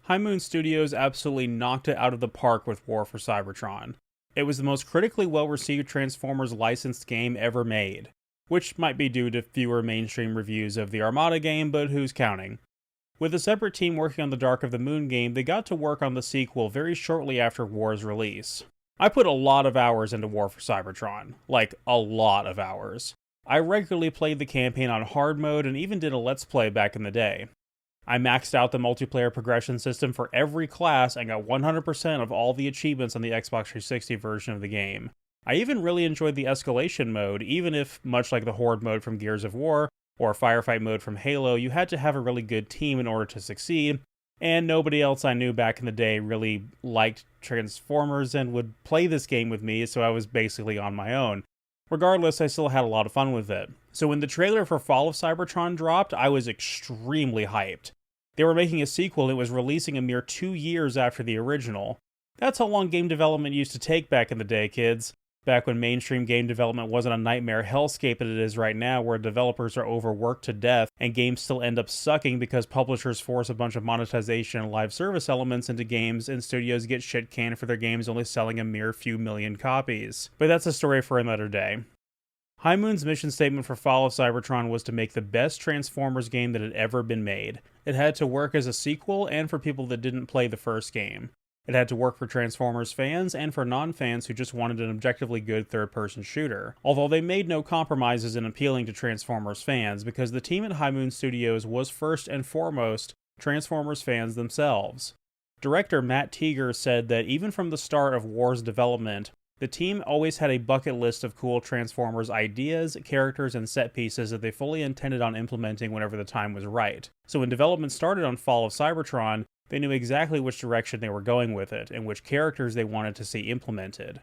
High Moon Studios absolutely knocked it out of the park with War for Cybertron. It was the most critically well-received Transformers licensed game ever made, which might be due to fewer mainstream reviews of the Armada game, but who's counting? With a separate team working on the Dark of the Moon game, they got to work on the sequel very shortly after War's release. I put a lot of hours into War for Cybertron. Like, a lot of hours. I regularly played the campaign on hard mode and even did a let's play back in the day. I maxed out the multiplayer progression system for every class and got 100% of all the achievements on the Xbox 360 version of the game. I even really enjoyed the escalation mode, even if, much like the Horde mode from Gears of War, or Firefight mode from Halo, you had to have a really good team in order to succeed, and nobody else I knew back in the day really liked Transformers and would play this game with me, so I was basically on my own. Regardless, I still had a lot of fun with it. So when the trailer for Fall of Cybertron dropped, I was extremely hyped. They were making a sequel and it was releasing a mere 2 years after the original. That's how long game development used to take back in the day, kids. Back when mainstream game development wasn't a nightmare hellscape that it is right now, where developers are overworked to death and games still end up sucking because publishers force a bunch of monetization and live service elements into games and studios get shit canned for their games only selling a mere few million copies. But that's a story for another day. High Moon's mission statement for Fall of Cybertron was to make the best Transformers game that had ever been made. It had to work as a sequel and for people that didn't play the first game. It had to work for Transformers fans and for non-fans who just wanted an objectively good third-person shooter, although they made no compromises in appealing to Transformers fans because the team at High Moon Studios was first and foremost Transformers fans themselves. Director Matt Teeger said that even from the start of War's development, the team always had a bucket list of cool Transformers ideas, characters, and set pieces that they fully intended on implementing whenever the time was right. So when development started on Fall of Cybertron, they knew exactly which direction they were going with it, and which characters they wanted to see implemented.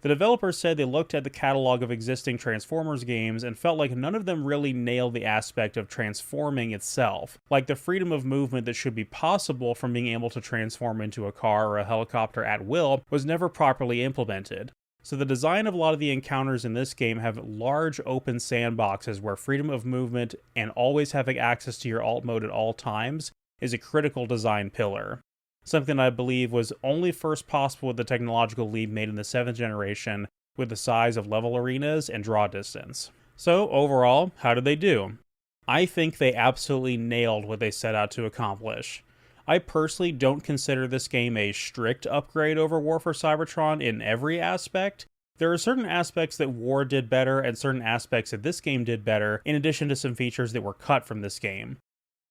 The developers said they looked at the catalog of existing Transformers games and felt like none of them really nailed the aspect of transforming itself, like the freedom of movement that should be possible from being able to transform into a car or a helicopter at will was never properly implemented. So the design of a lot of the encounters in this game have large open sandboxes where freedom of movement and always having access to your alt mode at all times is a critical design pillar. Something I believe was only first possible with the technological leap made in the 7th generation with the size of level arenas and draw distance. So overall, how did they do? I think they absolutely nailed what they set out to accomplish. I personally don't consider this game a strict upgrade over War for Cybertron in every aspect. There are certain aspects that War did better and certain aspects that this game did better, in addition to some features that were cut from this game.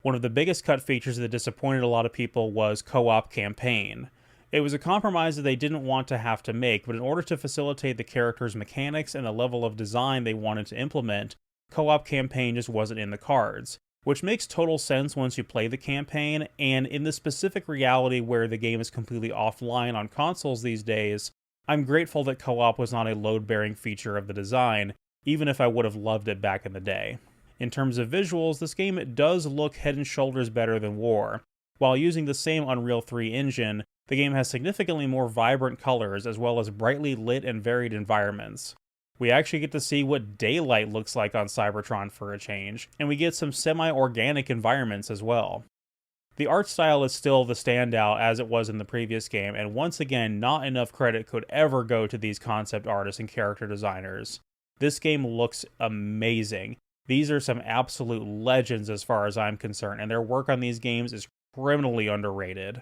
One of the biggest cut features that disappointed a lot of people was co-op campaign. It was a compromise that they didn't want to have to make, but in order to facilitate the characters' mechanics and the level of design they wanted to implement, co-op campaign just wasn't in the cards. Which makes total sense once you play the campaign, and in the specific reality where the game is completely offline on consoles these days, I'm grateful that co-op was not a load-bearing feature of the design, even if I would have loved it back in the day. In terms of visuals, this game does look head and shoulders better than War. While using the same Unreal 3 engine, the game has significantly more vibrant colors as well as brightly lit and varied environments. We actually get to see what daylight looks like on Cybertron for a change, and we get some semi-organic environments as well. The art style is still the standout as it was in the previous game, and once again, not enough credit could ever go to these concept artists and character designers. This game looks amazing. These are some absolute legends as far as I'm concerned, and their work on these games is criminally underrated.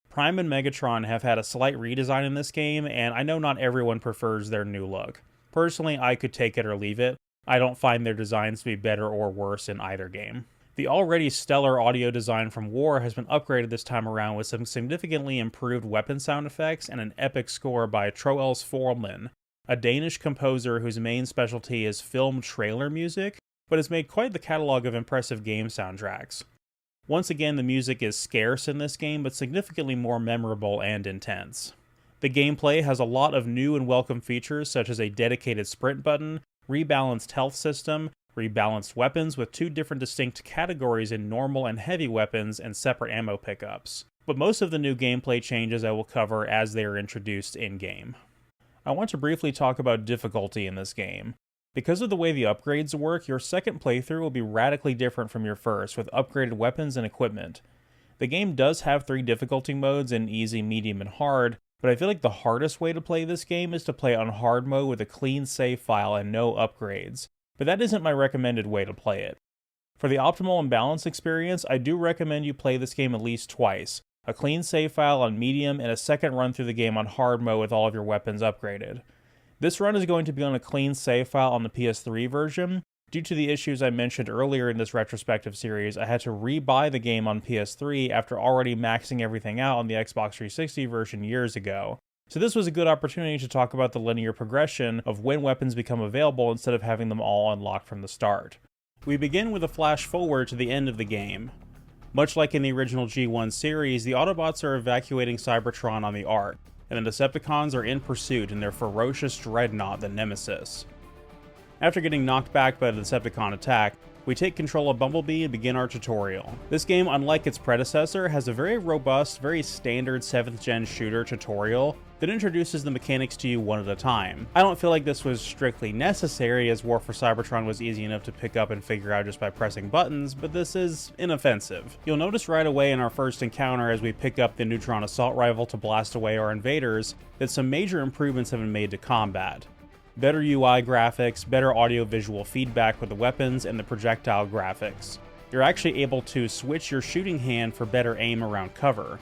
Prime and Megatron have had a slight redesign in this game, and I know not everyone prefers their new look. Personally, I could take it or leave it. I don't find their designs to be better or worse in either game. The already stellar audio design from War has been upgraded this time around with some significantly improved weapon sound effects and an epic score by Troels Forman, a Danish composer whose main specialty is film trailer music, but has made quite the catalog of impressive game soundtracks. Once again, the music is scarce in this game, but significantly more memorable and intense. The gameplay has a lot of new and welcome features, such as a dedicated sprint button, rebalanced health system, rebalanced weapons with 2 different distinct categories in normal and heavy weapons, and separate ammo pickups. But most of the new gameplay changes I will cover as they are introduced in-game. I want to briefly talk about difficulty in this game. Because of the way the upgrades work, your second playthrough will be radically different from your first, with upgraded weapons and equipment. The game does have 3 difficulty modes in easy, medium, and hard, but I feel like the hardest way to play this game is to play on hard mode with a clean save file and no upgrades, but that isn't my recommended way to play it. For the optimal and balanced experience, I do recommend you play this game at least twice, a clean save file on medium and a second run through the game on hard mode with all of your weapons upgraded. This run is going to be on a clean save file on the PS3 version. Due to the issues I mentioned earlier in this retrospective series, I had to re-buy the game on PS3 after already maxing everything out on the Xbox 360 version years ago. So this was a good opportunity to talk about the linear progression of when weapons become available instead of having them all unlocked from the start. We begin with a flash forward to the end of the game. Much like in the original G1 series, the Autobots are evacuating Cybertron on the Ark, and the Decepticons are in pursuit in their ferocious dreadnought, the Nemesis. After getting knocked back by the Decepticon attack, we take control of Bumblebee and begin our tutorial. This game, unlike its predecessor, has a very robust, very standard 7th gen shooter tutorial that introduces the mechanics to you one at a time. I don't feel like this was strictly necessary, as War for Cybertron was easy enough to pick up and figure out just by pressing buttons, but this is inoffensive. You'll notice right away in our first encounter as we pick up the Neutron Assault Rifle to blast away our invaders that some major improvements have been made to combat. Better UI graphics, better audio-visual feedback with the weapons, and the projectile graphics. You're actually able to switch your shooting hand for better aim around cover,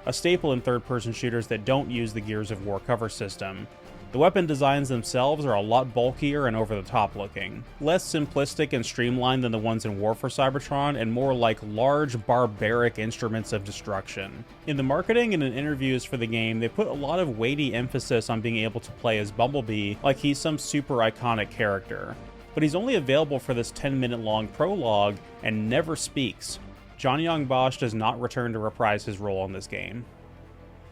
a staple in third-person shooters that don't use the Gears of War cover system. The weapon designs themselves are a lot bulkier and over-the-top looking, less simplistic and streamlined than the ones in War for Cybertron, and more like large, barbaric instruments of destruction. In the marketing and in interviews for the game, they put a lot of weighty emphasis on being able to play as Bumblebee like he's some super iconic character. But he's only available for this 10-minute long prologue and never speaks. John Young Bosch does not return to reprise his role in this game.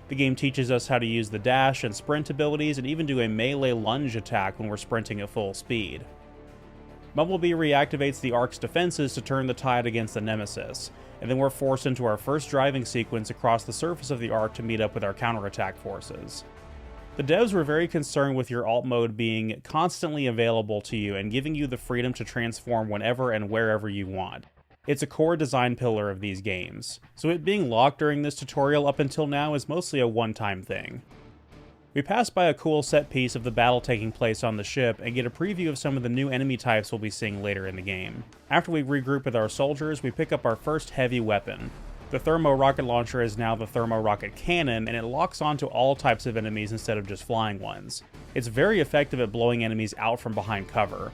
The game teaches us how to use the dash and sprint abilities and even do a melee lunge attack when we're sprinting at full speed. Bumblebee reactivates the Ark's defenses to turn the tide against the Nemesis, and then we're forced into our first driving sequence across the surface of the Ark to meet up with our counterattack forces. The devs were very concerned with your alt mode being constantly available to you and giving you the freedom to transform whenever and wherever you want. It's a core design pillar of these games, so it being locked during this tutorial up until now is mostly a one-time thing. We pass by a cool set piece of the battle taking place on the ship and get a preview of some of the new enemy types we'll be seeing later in the game. After we regroup with our soldiers, we pick up our first heavy weapon. The Thermo Rocket Launcher is now the Thermo Rocket Cannon, and it locks onto all types of enemies instead of just flying ones. It's very effective at blowing enemies out from behind cover.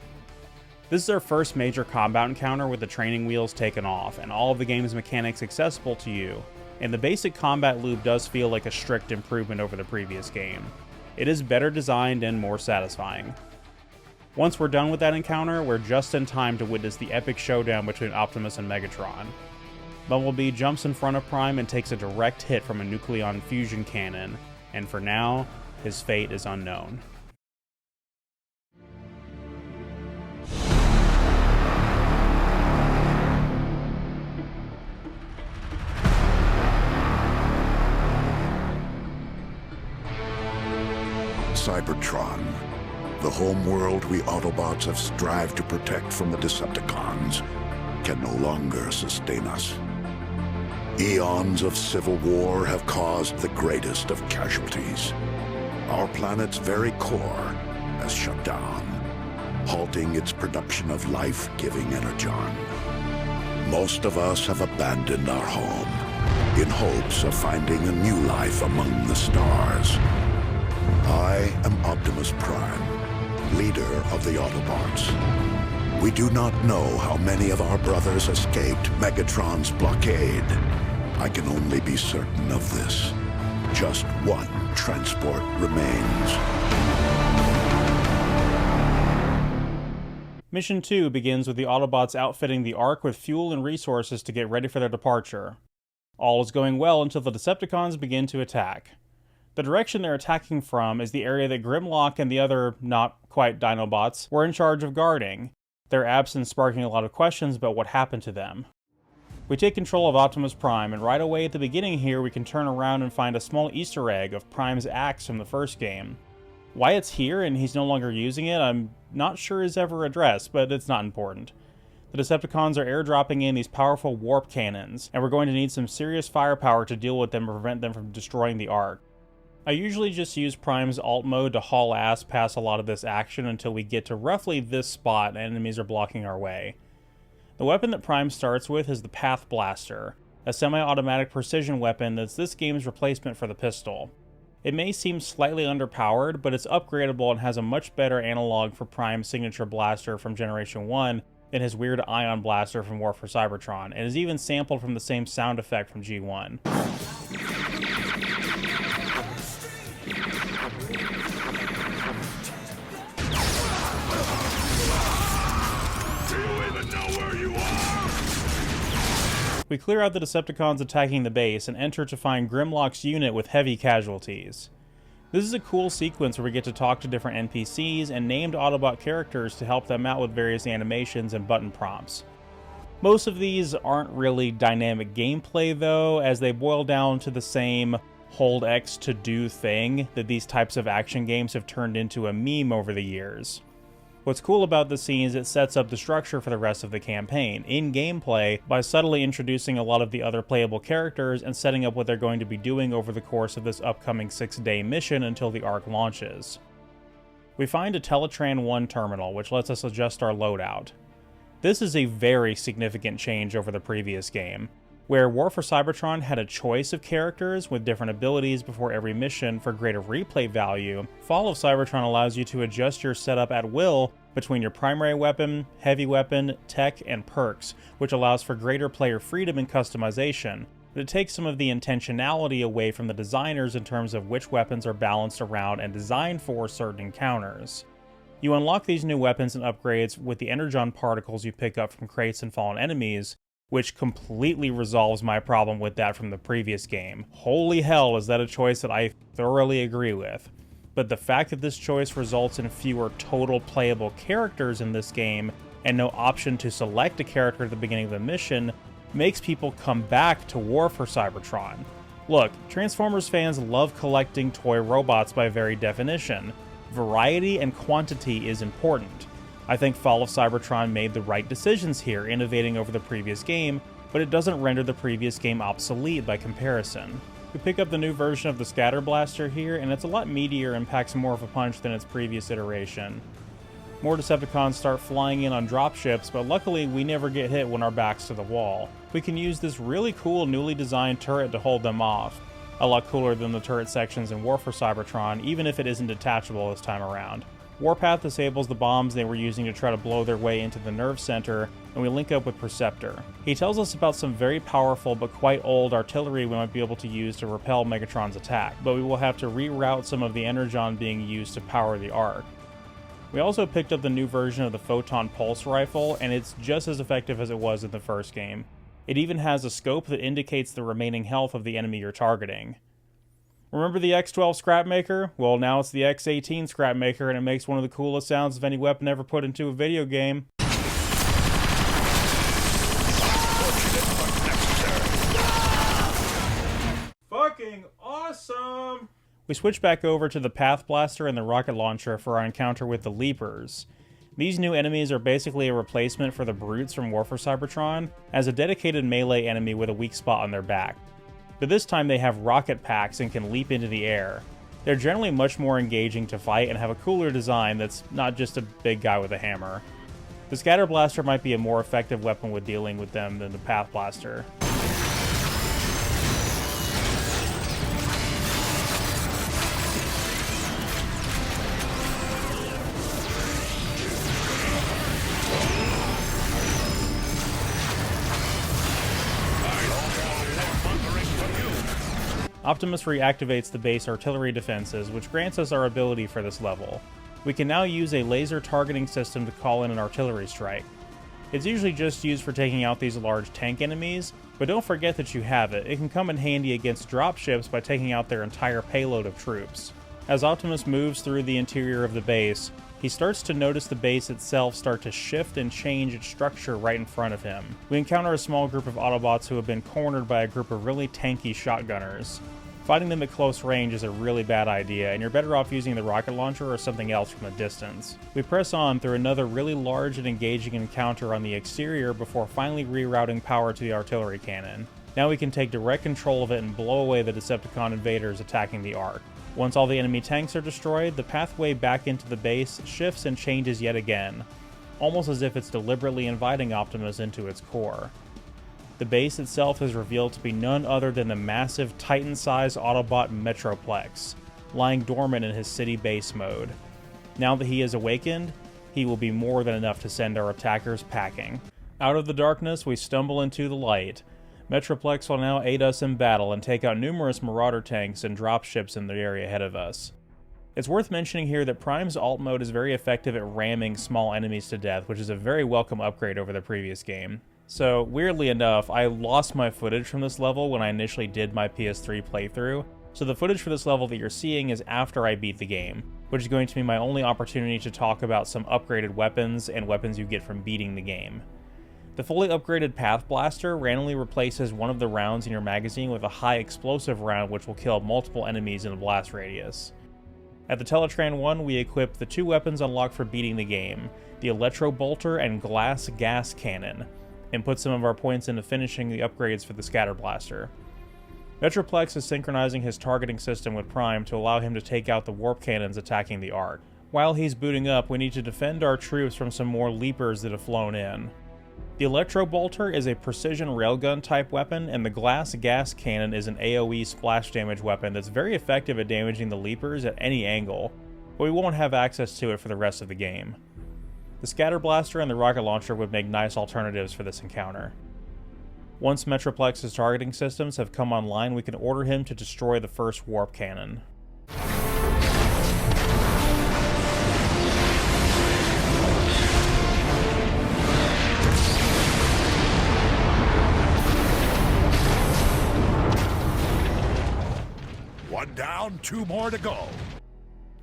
This is our first major combat encounter with the training wheels taken off, and all of the game's mechanics accessible to you, and the basic combat loop does feel like a strict improvement over the previous game. It is better designed and more satisfying. Once we're done with that encounter, we're just in time to witness the epic showdown between Optimus and Megatron. Bumblebee jumps in front of Prime and takes a direct hit from a nucleon fusion cannon, and for now, his fate is unknown. Cybertron, the home world we Autobots have strived to protect from the Decepticons, can no longer sustain us. Eons of civil war have caused the greatest of casualties. Our planet's very core has shut down, halting its production of life-giving energon. Most of us have abandoned our home in hopes of finding a new life among the stars. I am Optimus Prime, leader of the Autobots. We do not know how many of our brothers escaped Megatron's blockade. I can only be certain of this. Just one transport remains. Mission 2 begins with the Autobots outfitting the Ark with fuel and resources to get ready for their departure. All is going well until the Decepticons begin to attack. The direction they're attacking from is the area that Grimlock and the other not-quite Dinobots were in charge of guarding, their absence sparking a lot of questions about what happened to them. We take control of Optimus Prime, and right away at the beginning here we can turn around and find a small Easter egg of Prime's axe from the first game. Why it's here and he's no longer using it, I'm not sure is ever addressed, but it's not important. The Decepticons are airdropping in these powerful warp cannons, and we're going to need some serious firepower to deal with them and prevent them from destroying the Ark. I usually just use Prime's alt mode to haul ass past a lot of this action until we get to roughly this spot and enemies are blocking our way. The weapon that Prime starts with is the Path Blaster, a semi-automatic precision weapon that's this game's replacement for the pistol. It may seem slightly underpowered, but it's upgradable and has a much better analog for Prime's signature blaster from Generation 1 than his weird ion blaster from War for Cybertron, and is even sampled from the same sound effect from G1. We clear out the Decepticons attacking the base and enter to find Grimlock's unit with heavy casualties. This is a cool sequence where we get to talk to different NPCs and named Autobot characters to help them out with various animations and button prompts. Most of these aren't really dynamic gameplay though, as they boil down to the same hold X to do thing that these types of action games have turned into a meme over the years. What's cool about this scene is it sets up the structure for the rest of the campaign, in gameplay, by subtly introducing a lot of the other playable characters and setting up what they're going to be doing over the course of this upcoming 6-day mission until the Ark launches. We find a Teletran 1 terminal, which lets us adjust our loadout. This is a very significant change over the previous game, where War for Cybertron had a choice of characters with different abilities before every mission for greater replay value. Fall of Cybertron allows you to adjust your setup at will between your primary weapon, heavy weapon, tech, and perks, which allows for greater player freedom and customization, but it takes some of the intentionality away from the designers in terms of which weapons are balanced around and designed for certain encounters. You unlock these new weapons and upgrades with the Energon particles you pick up from crates and fallen enemies, which completely resolves my problem with that from the previous game. Holy hell, is that a choice that I thoroughly agree with. But the fact that this choice results in fewer total playable characters in this game, and no option to select a character at the beginning of the mission, makes people come back to War for Cybertron. Look, Transformers fans love collecting toy robots by very definition. Variety and quantity is important. I think Fall of Cybertron made the right decisions here, innovating over the previous game, but it doesn't render the previous game obsolete by comparison. We pick up the new version of the Scatter Blaster here, and it's a lot meatier and packs more of a punch than its previous iteration. More Decepticons start flying in on dropships, but luckily we never get hit when our back's to the wall. We can use this really cool newly designed turret to hold them off. A lot cooler than the turret sections in War for Cybertron, even if it isn't detachable this time around. Warpath disables the bombs they were using to try to blow their way into the nerve center, and we link up with Perceptor. He tells us about some very powerful but quite old artillery we might be able to use to repel Megatron's attack, but we will have to reroute some of the Energon being used to power the Ark. We also picked up the new version of the Photon Pulse Rifle, and it's just as effective as it was in the first game. It even has a scope that indicates the remaining health of the enemy you're targeting. Remember the X-12 Scrapmaker? Well, now it's the X-18 Scrapmaker, and it makes one of the coolest sounds of any weapon ever put into a video game. Fucking awesome! We switch back over to the Path Blaster and the Rocket Launcher for our encounter with the Leapers. These new enemies are basically a replacement for the Brutes from War for Cybertron, as a dedicated melee enemy with a weak spot on their back. But this time they have rocket packs and can leap into the air. They're generally much more engaging to fight and have a cooler design that's not just a big guy with a hammer. The Scatter Blaster might be a more effective weapon with dealing with them than the Path Blaster. Optimus reactivates the base artillery defenses, which grants us our ability for this level. We can now use a laser targeting system to call in an artillery strike. It's usually just used for taking out these large tank enemies, but don't forget that you have it. It can come in handy against dropships by taking out their entire payload of troops. As Optimus moves through the interior of the base, he starts to notice the base itself start to shift and change its structure right in front of him. We encounter a small group of Autobots who have been cornered by a group of really tanky shotgunners. Fighting them at close range is a really bad idea, and you're better off using the rocket launcher or something else from a distance. We press on through another really large and engaging encounter on the exterior before finally rerouting power to the artillery cannon. Now we can take direct control of it and blow away the Decepticon invaders attacking the Ark. Once all the enemy tanks are destroyed, the pathway back into the base shifts and changes yet again, almost as if it's deliberately inviting Optimus into its core. The base itself is revealed to be none other than the massive Titan-sized Autobot Metroplex, lying dormant in his city base mode. Now that he is awakened, he will be more than enough to send our attackers packing. Out of the darkness, we stumble into the light. Metroplex will now aid us in battle and take out numerous Marauder tanks and dropships in the area ahead of us. It's worth mentioning here that Prime's alt mode is very effective at ramming small enemies to death, which is a very welcome upgrade over the previous game. So, weirdly enough, I lost my footage from this level when I initially did my PS3 playthrough, so the footage for this level that you're seeing is after I beat the game, which is going to be my only opportunity to talk about some upgraded weapons and weapons you get from beating the game. The fully upgraded Path Blaster randomly replaces one of the rounds in your magazine with a high explosive round which will kill multiple enemies in a blast radius. At the Teletran 1, we equip the two weapons unlocked for beating the game, the Electro Bolter and Glass Gas Cannon, and put some of our points into finishing the upgrades for the Scatter Blaster. Metroplex is synchronizing his targeting system with Prime to allow him to take out the warp cannons attacking the Ark. While he's booting up, we need to defend our troops from some more leapers that have flown in. The Electro Bolter is a precision railgun type weapon, and the Glass Gas Cannon is an AoE splash damage weapon that's very effective at damaging the leapers at any angle, but we won't have access to it for the rest of the game. The Scatter Blaster and the Rocket Launcher would make nice alternatives for this encounter. Once Metroplex's targeting systems have come online, we can order him to destroy the first warp cannon. One down, two more to go.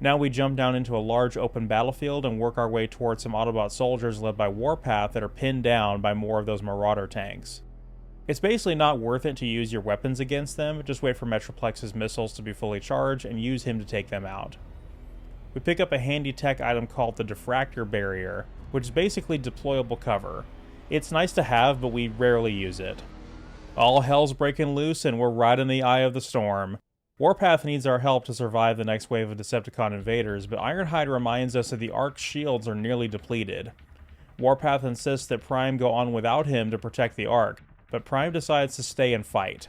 Now we jump down into a large open battlefield and work our way towards some Autobot soldiers led by Warpath that are pinned down by more of those Marauder tanks. It's basically not worth it to use your weapons against them, just wait for Metroplex's missiles to be fully charged and use him to take them out. We pick up a handy tech item called the Diffractor Barrier, which is basically deployable cover. It's nice to have, but we rarely use it. All hell's breaking loose and we're right in the eye of the storm. Warpath needs our help to survive the next wave of Decepticon invaders, but Ironhide reminds us that the Ark's shields are nearly depleted. Warpath insists that Prime go on without him to protect the Ark, but Prime decides to stay and fight.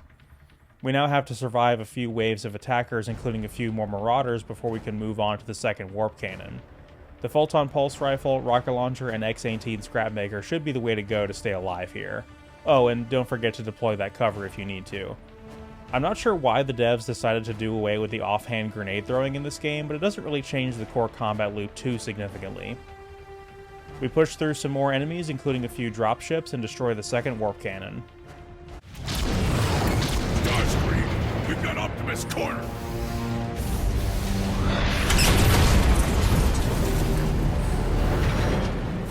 We now have to survive a few waves of attackers, including a few more Marauders, before we can move on to the second warp cannon. The Photon Pulse Rifle, Rocket Launcher, and X-18 Scrapmaker should be the way to go to stay alive here. Oh, and don't forget to deploy that cover if you need to. I'm not sure why the devs decided to do away with the offhand grenade throwing in this game, but it doesn't really change the core combat loop too significantly. We push through some more enemies, including a few dropships, and destroy the second warp cannon. Starscream, we've got Optimus cornered.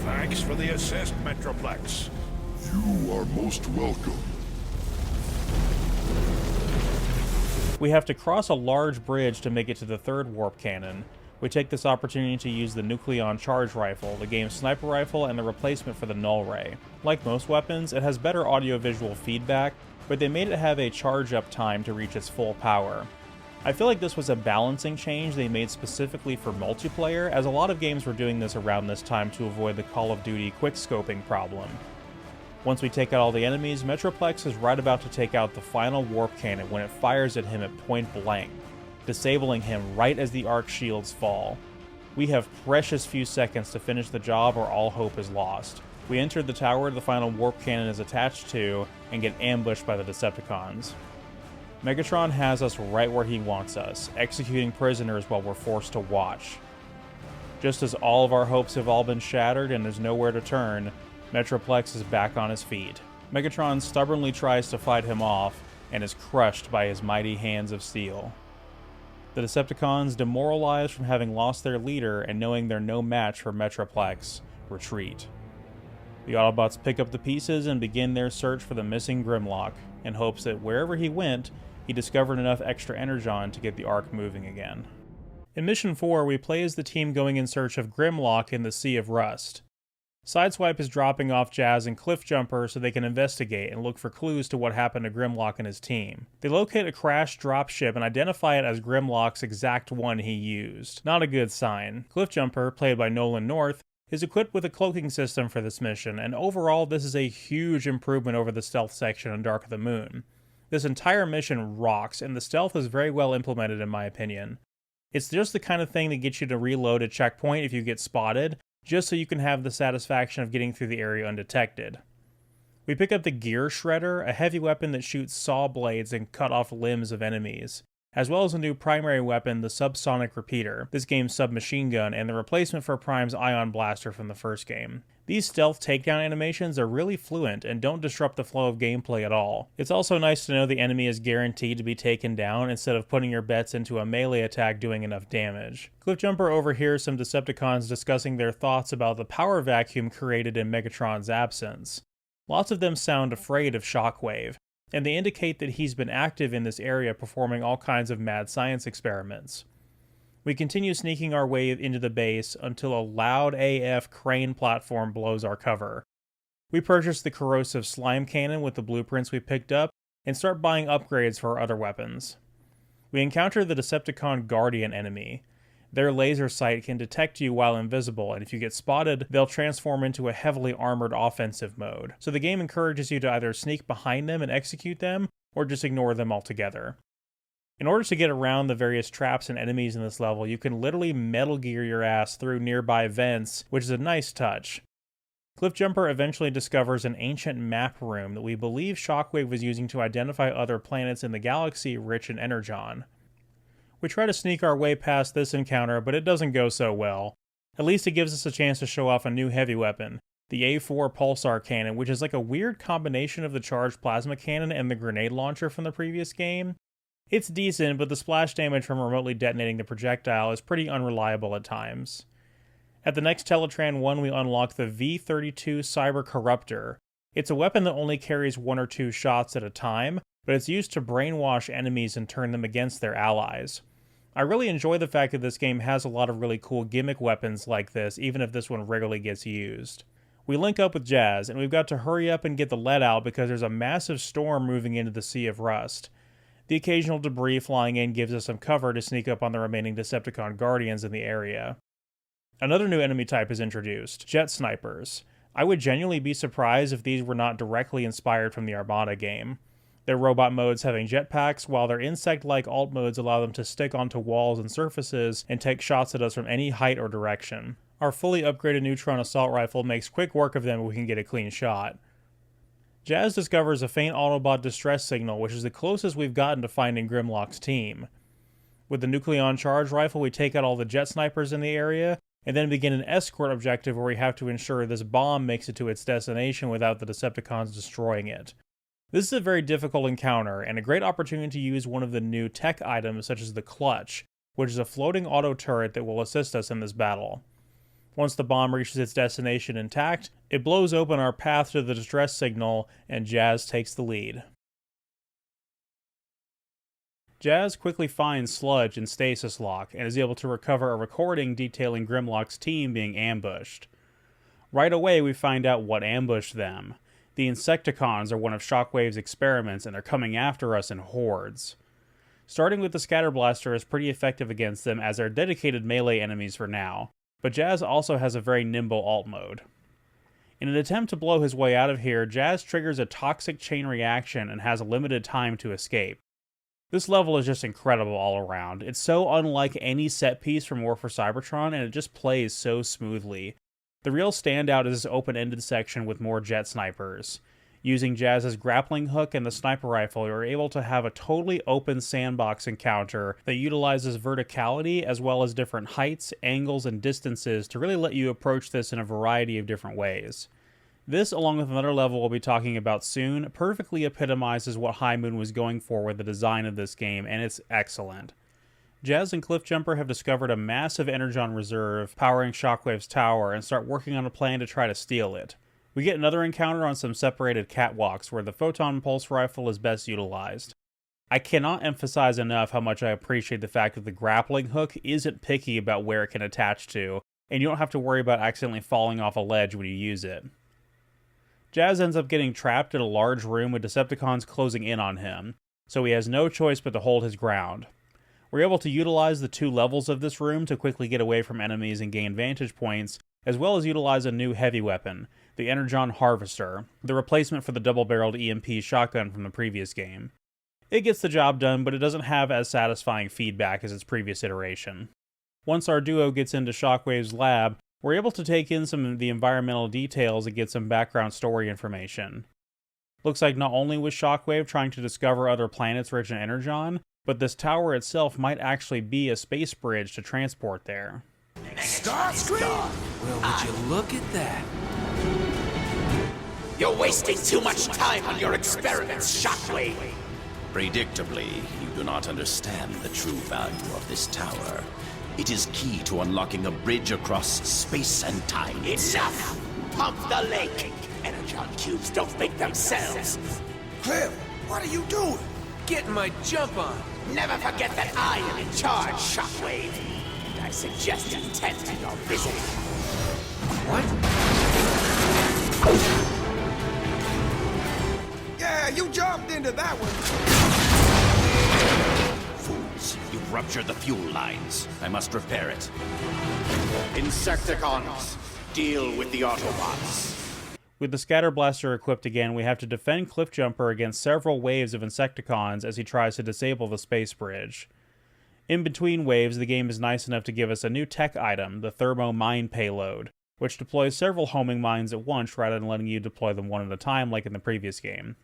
Thanks for the assist, Metroplex. You are most welcome. We have to cross a large bridge to make it to the third warp cannon. We take this opportunity to use the Nucleon Charge Rifle, the game's sniper rifle and the replacement for the Null Ray. Like most weapons, it has better audio-visual feedback, but they made it have a charge-up time to reach its full power. I feel like this was a balancing change they made specifically for multiplayer, as a lot of games were doing this around this time to avoid the Call of Duty quickscoping problem. Once we take out all the enemies, Metroplex is right about to take out the final warp cannon when it fires at him at point blank, disabling him right as the Ark shields fall. We have precious few seconds to finish the job or all hope is lost. We enter the tower the final warp cannon is attached to and get ambushed by the Decepticons. Megatron has us right where he wants us, executing prisoners while we're forced to watch. Just as all of our hopes have all been shattered and there's nowhere to turn, Metroplex is back on his feet. Megatron stubbornly tries to fight him off and is crushed by his mighty hands of steel. The Decepticons, demoralized from having lost their leader and knowing they're no match for Metroplex, retreat. The Autobots pick up the pieces and begin their search for the missing Grimlock, in hopes that wherever he went, he discovered enough extra energon to get the arc moving again. In Mission 4, we play as the team going in search of Grimlock in the Sea of Rust. Sideswipe is dropping off Jazz and Cliffjumper so they can investigate and look for clues to what happened to Grimlock and his team. They locate a crashed dropship and identify it as Grimlock's exact one he used. Not a good sign. Cliffjumper, played by Nolan North, is equipped with a cloaking system for this mission, and overall this is a huge improvement over the stealth section in Dark of the Moon. This entire mission rocks, and the stealth is very well implemented in my opinion. It's just the kind of thing that gets you to reload a checkpoint if you get spotted, just so you can have the satisfaction of getting through the area undetected. We pick up the Gear Shredder, a heavy weapon that shoots saw blades and cut off limbs of enemies, as well as a new primary weapon, the Subsonic Repeater, this game's submachine gun, and the replacement for Prime's Ion Blaster from the first game. These stealth takedown animations are really fluent and don't disrupt the flow of gameplay at all. It's also nice to know the enemy is guaranteed to be taken down instead of putting your bets into a melee attack doing enough damage. Cliffjumper overhears some Decepticons discussing their thoughts about the power vacuum created in Megatron's absence. Lots of them sound afraid of Shockwave, and they indicate that he's been active in this area performing all kinds of mad science experiments. We continue sneaking our way into the base until a loud AF crane platform blows our cover. We purchase the corrosive slime cannon with the blueprints we picked up, and start buying upgrades for our other weapons. We encounter the Decepticon Guardian enemy. Their laser sight can detect you while invisible, and if you get spotted, they'll transform into a heavily armored offensive mode. So the game encourages you to either sneak behind them and execute them, or just ignore them altogether. In order to get around the various traps and enemies in this level, you can literally Metal Gear your ass through nearby vents, which is a nice touch. Cliffjumper eventually discovers an ancient map room that we believe Shockwave was using to identify other planets in the galaxy rich in energon. We try to sneak our way past this encounter, but it doesn't go so well. At least it gives us a chance to show off a new heavy weapon, the A4 Pulsar Cannon, which is like a weird combination of the Charged Plasma Cannon and the grenade launcher from the previous game. It's decent, but the splash damage from remotely detonating the projectile is pretty unreliable at times. At the next Teletran 1, we unlock the V-32 Cyber Corruptor. It's a weapon that only carries 1 or 2 shots at a time, but it's used to brainwash enemies and turn them against their allies. I really enjoy the fact that this game has a lot of really cool gimmick weapons like this, even if this one rarely gets used. We link up with Jazz, and we've got to hurry up and get the lead out because there's a massive storm moving into the Sea of Rust. The occasional debris flying in gives us some cover to sneak up on the remaining Decepticon Guardians in the area. Another new enemy type is introduced, Jet Snipers. I would genuinely be surprised if these were not directly inspired from the Armada game. Their robot modes having jetpacks, while their insect-like alt modes allow them to stick onto walls and surfaces and take shots at us from any height or direction. Our fully upgraded Neutron Assault Rifle makes quick work of them if we can get a clean shot. Jazz discovers a faint Autobot distress signal, which is the closest we've gotten to finding Grimlock's team. With the Nucleon Charge Rifle, we take out all the jet snipers in the area, and then begin an escort objective where we have to ensure this bomb makes it to its destination without the Decepticons destroying it. This is a very difficult encounter, and a great opportunity to use one of the new tech items such as the Clutch, which is a floating auto turret that will assist us in this battle. Once the bomb reaches its destination intact, it blows open our path to the distress signal, and Jazz takes the lead. Jazz quickly finds Sludge in Stasis Lock, and is able to recover a recording detailing Grimlock's team being ambushed. Right away, we find out what ambushed them. The Insecticons are one of Shockwave's experiments, and they're coming after us in hordes. Starting with the Scatterblaster is pretty effective against them, as they're dedicated melee enemies for now. But Jazz also has a very nimble alt mode. In an attempt to blow his way out of here, Jazz triggers a toxic chain reaction and has a limited time to escape. This level is just incredible all around. It's so unlike any set piece from War for Cybertron, and it just plays so smoothly. The real standout is this open-ended section with more jet snipers. Using Jazz's grappling hook and the sniper rifle, you're able to have a totally open sandbox encounter that utilizes verticality as well as different heights, angles, and distances to really let you approach this in a variety of different ways. This, along with another level we'll be talking about soon, perfectly epitomizes what High Moon was going for with the design of this game, and it's excellent. Jazz and Cliffjumper have discovered a massive energon reserve powering Shockwave's tower and start working on a plan to try to steal it. We get another encounter on some separated catwalks where the Photon Pulse Rifle is best utilized. I cannot emphasize enough how much I appreciate the fact that the grappling hook isn't picky about where it can attach to, and you don't have to worry about accidentally falling off a ledge when you use it. Jazz ends up getting trapped in a large room with Decepticons closing in on him, so he has no choice but to hold his ground. We're able to utilize the 2 levels of this room to quickly get away from enemies and gain vantage points, as well as utilize a new heavy weapon, the Energon Harvester, the replacement for the double-barreled EMP shotgun from the previous game. It gets the job done, but it doesn't have as satisfying feedback as its previous iteration. Once our duo gets into Shockwave's lab, we're able to take in some of the environmental details and get some background story information. Looks like not only was Shockwave trying to discover other planets rich in Energon, but this tower itself might actually be a space bridge to transport there. Starscream? Well, would you look at that? You're wasting too much time on your experiments, Shockwave. Predictably, you do not understand the true value of this tower. It is key to unlocking a bridge across space and time. Enough! Pump the lake! Energon cubes don't make themselves. Cliff, what are you doing? Getting my jump on. Never forget that I am in charge, Shockwave. And I suggest you tend to your business. What? Yeah, you jumped into that one. Fools, you've ruptured the fuel lines. I must repair it. Insecticons, deal with the Autobots. With the Scatter Blaster equipped again, we have to defend Cliffjumper against several waves of Insecticons as he tries to disable the space bridge. In between waves, the game is nice enough to give us a new tech item, the Thermo Mine Payload, which deploys several homing mines at once rather than letting you deploy them one at a time like in the previous game.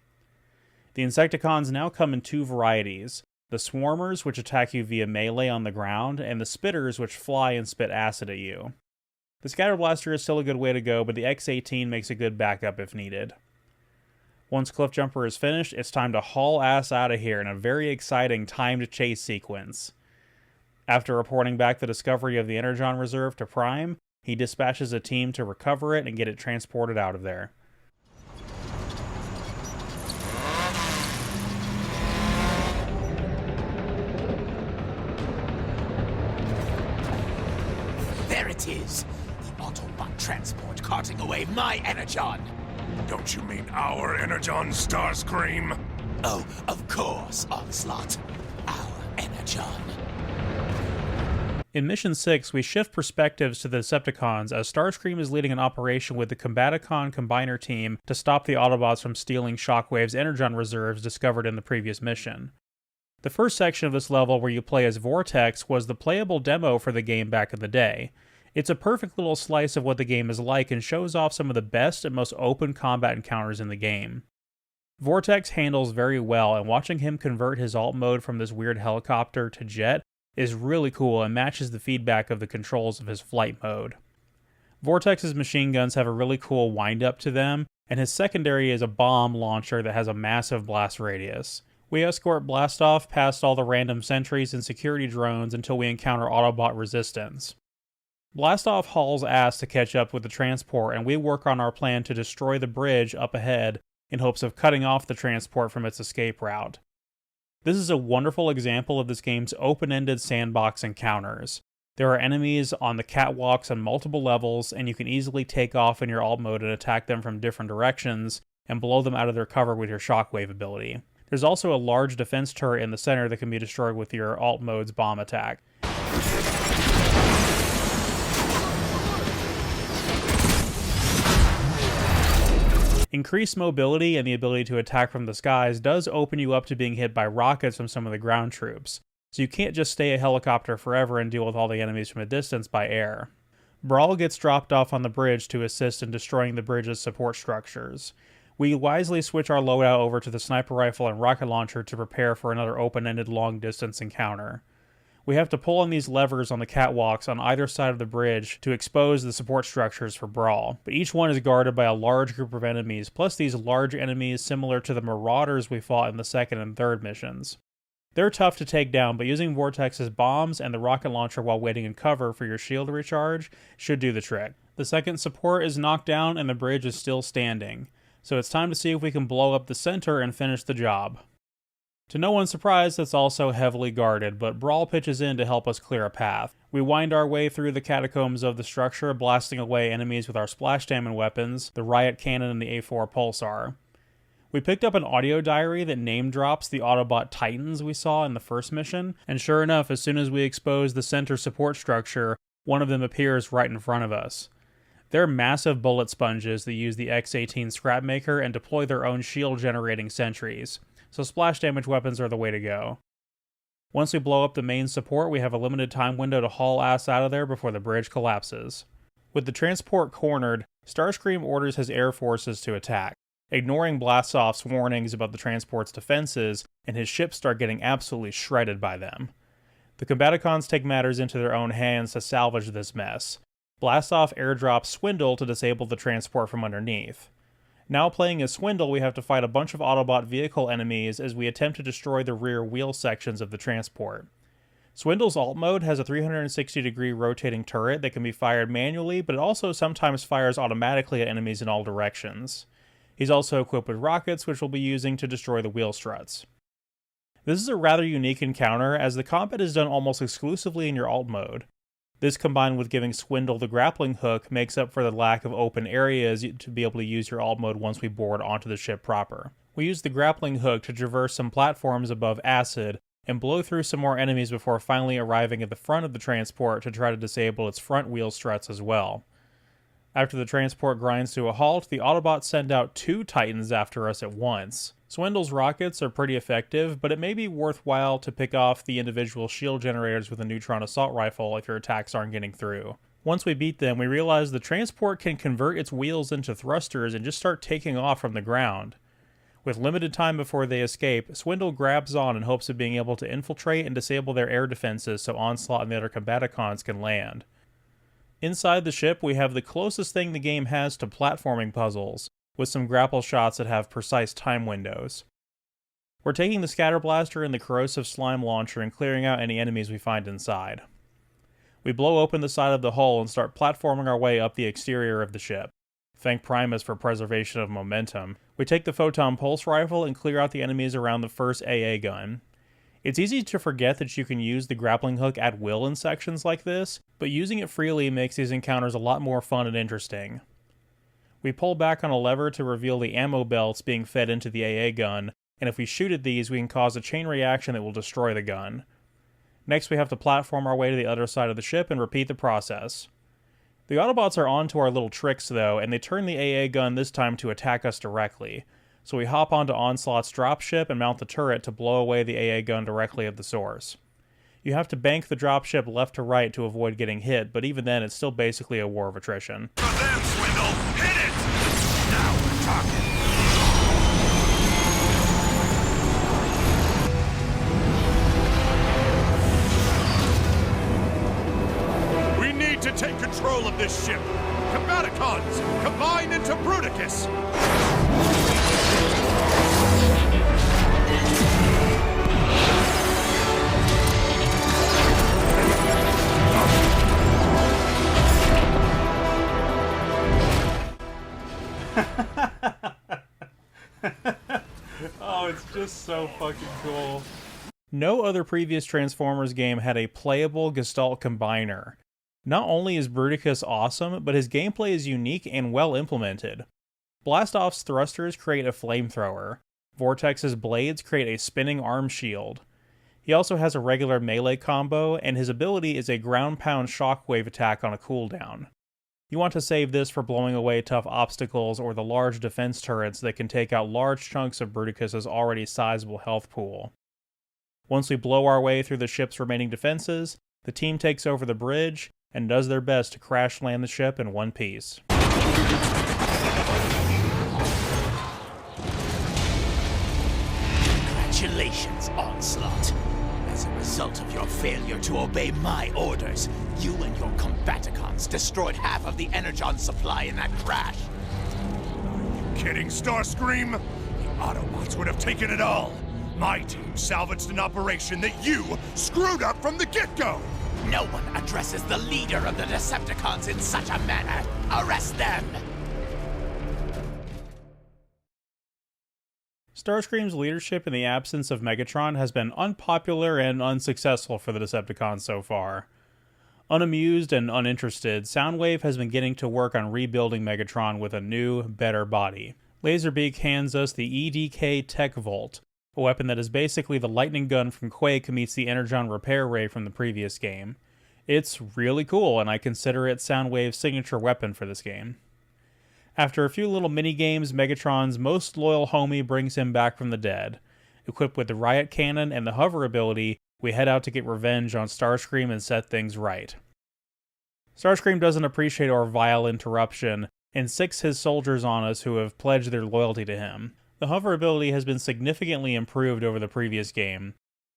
The Insecticons now come in 2 varieties, the Swarmers, which attack you via melee on the ground, and the Spitters, which fly and spit acid at you. The Scatter Blaster is still a good way to go, but the X-18 makes a good backup if needed. Once Cliffjumper is finished, it's time to haul ass out of here in a very exciting timed chase sequence. After reporting back the discovery of the Energon Reserve to Prime, he dispatches a team to recover it and get it transported out of there. There it is! The Autobot transport carting away my Energon! Don't you mean our Energon, Starscream? Oh, of course, Onslaught. Our Energon. In Mission 6, we shift perspectives to the Decepticons as Starscream is leading an operation with the Combaticon Combiner team to stop the Autobots from stealing Shockwave's Energon reserves discovered in the previous mission. The first section of this level where you play as Vortex was the playable demo for the game back in the day. It's a perfect little slice of what the game is like and shows off some of the best and most open combat encounters in the game. Vortex handles very well, and watching him convert his alt mode from this weird helicopter to jet is really cool and matches the feedback of the controls of his flight mode. Vortex's machine guns have a really cool wind-up to them, and his secondary is a bomb launcher that has a massive blast radius. We escort Blastoff past all the random sentries and security drones until we encounter Autobot resistance. Blastoff hauls ass to catch up with the transport, and we work on our plan to destroy the bridge up ahead in hopes of cutting off the transport from its escape route. This is a wonderful example of this game's open-ended sandbox encounters. There are enemies on the catwalks on multiple levels, and you can easily take off in your alt mode and attack them from different directions, and blow them out of their cover with your shockwave ability. There's also a large defense turret in the center that can be destroyed with your alt mode's bomb attack. Increased mobility and the ability to attack from the skies does open you up to being hit by rockets from some of the ground troops, so you can't just stay a helicopter forever and deal with all the enemies from a distance by air. Brawl gets dropped off on the bridge to assist in destroying the bridge's support structures. We wisely switch our loadout over to the sniper rifle and rocket launcher to prepare for another open-ended long-distance encounter. We have to pull on these levers on the catwalks on either side of the bridge to expose the support structures for Brawl, but each one is guarded by a large group of enemies, plus these large enemies similar to the Marauders we fought in the second and third missions. They're tough to take down, but using Vortex's bombs and the rocket launcher while waiting in cover for your shield recharge should do the trick. The second support is knocked down and the bridge is still standing, so it's time to see if we can blow up the center and finish the job. To no one's surprise, that's also heavily guarded, but Brawl pitches in to help us clear a path. We wind our way through the catacombs of the structure, blasting away enemies with our splash damage weapons, the Riot Cannon and the A4 Pulsar. We picked up an audio diary that name drops the Autobot Titans we saw in the first mission, and sure enough, as soon as we expose the center support structure, one of them appears right in front of us. They're massive bullet sponges that use the X-18 Scrapmaker and deploy their own shield-generating sentries, so splash damage weapons are the way to go. Once we blow up the main support, we have a limited time window to haul ass out of there before the bridge collapses. With the transport cornered, Starscream orders his air forces to attack, ignoring Blastoff's warnings about the transport's defenses, and his ships start getting absolutely shredded by them. The Combaticons take matters into their own hands to salvage this mess. Blastoff airdrops Swindle to disable the transport from underneath. Now playing as Swindle, we have to fight a bunch of Autobot vehicle enemies as we attempt to destroy the rear wheel sections of the transport. Swindle's alt mode has a 360-degree rotating turret that can be fired manually, but it also sometimes fires automatically at enemies in all directions. He's also equipped with rockets, which we'll be using to destroy the wheel struts. This is a rather unique encounter, as the combat is done almost exclusively in your alt mode. This, combined with giving Swindle the grappling hook, makes up for the lack of open areas to be able to use your alt mode once we board onto the ship proper. We use the grappling hook to traverse some platforms above Acid, and blow through some more enemies before finally arriving at the front of the transport to try to disable its front wheel struts as well. After the transport grinds to a halt, the Autobots send out 2 Titans after us at once. Swindle's rockets are pretty effective, but it may be worthwhile to pick off the individual shield generators with a neutron assault rifle if your attacks aren't getting through. Once we beat them, we realize the transport can convert its wheels into thrusters and just start taking off from the ground. With limited time before they escape, Swindle grabs on in hopes of being able to infiltrate and disable their air defenses so Onslaught and the other Combaticons can land. Inside the ship, we have the closest thing the game has to platforming puzzles, with some grapple shots that have precise time windows. We're taking the Scatter Blaster and the Corrosive Slime Launcher and clearing out any enemies we find inside. We blow open the side of the hull and start platforming our way up the exterior of the ship. Thank Primus for preservation of momentum. We take the Photon Pulse Rifle and clear out the enemies around the first AA gun. It's easy to forget that you can use the grappling hook at will in sections like this, but using it freely makes these encounters a lot more fun and interesting. We pull back on a lever to reveal the ammo belts being fed into the AA gun, and if we shoot at these, we can cause a chain reaction that will destroy the gun. Next, we have to platform our way to the other side of the ship and repeat the process. The Autobots are onto our little tricks though, and they turn the AA gun this time to attack us directly. So we hop onto Onslaught's dropship and mount the turret to blow away the AA gun directly at the source. You have to bank the dropship left to right to avoid getting hit, but even then it's still basically a war of attrition. For them, Swindle! Hit it! Now we're talking! We need to take control of this ship! Combaticons, combine into Bruticus! Oh, it's just so fucking cool. No other previous Transformers game had a playable Gestalt combiner. Not only is Bruticus awesome, but his gameplay is unique and well implemented. Blastoff's thrusters create a flamethrower. Vortex's blades create a spinning arm shield. He also has a regular melee combo, and his ability is a ground-pound shockwave attack on a cooldown. You want to save this for blowing away tough obstacles or the large defense turrets that can take out large chunks of Bruticus's already sizable health pool. Once we blow our way through the ship's remaining defenses, the team takes over the bridge and does their best to crash land the ship in one piece. Congratulations, Onslaught. As a result of your failure to obey my orders, you and your Combaticons destroyed half of the Energon supply in that crash. Kidding, Starscream? The Autobots would have taken it all. My team salvaged an operation that you screwed up from the get-go! No one addresses the leader of the Decepticons in such a manner. Arrest them! Starscream's leadership in the absence of Megatron has been unpopular and unsuccessful for the Decepticons so far. Unamused and uninterested, Soundwave has been getting to work on rebuilding Megatron with a new, better body. Laserbeak hands us the EDK Tech Volt, a weapon that is basically the lightning gun from Quake meets the Energon Repair Ray from the previous game. It's really cool, and I consider it Soundwave's signature weapon for this game. After a few little mini-games, Megatron's most loyal homie brings him back from the dead. Equipped with the Riot Cannon and the Hover ability, we head out to get revenge on Starscream and set things right. Starscream doesn't appreciate our vile interruption, and sicks his soldiers on us who have pledged their loyalty to him. The Hover ability has been significantly improved over the previous game.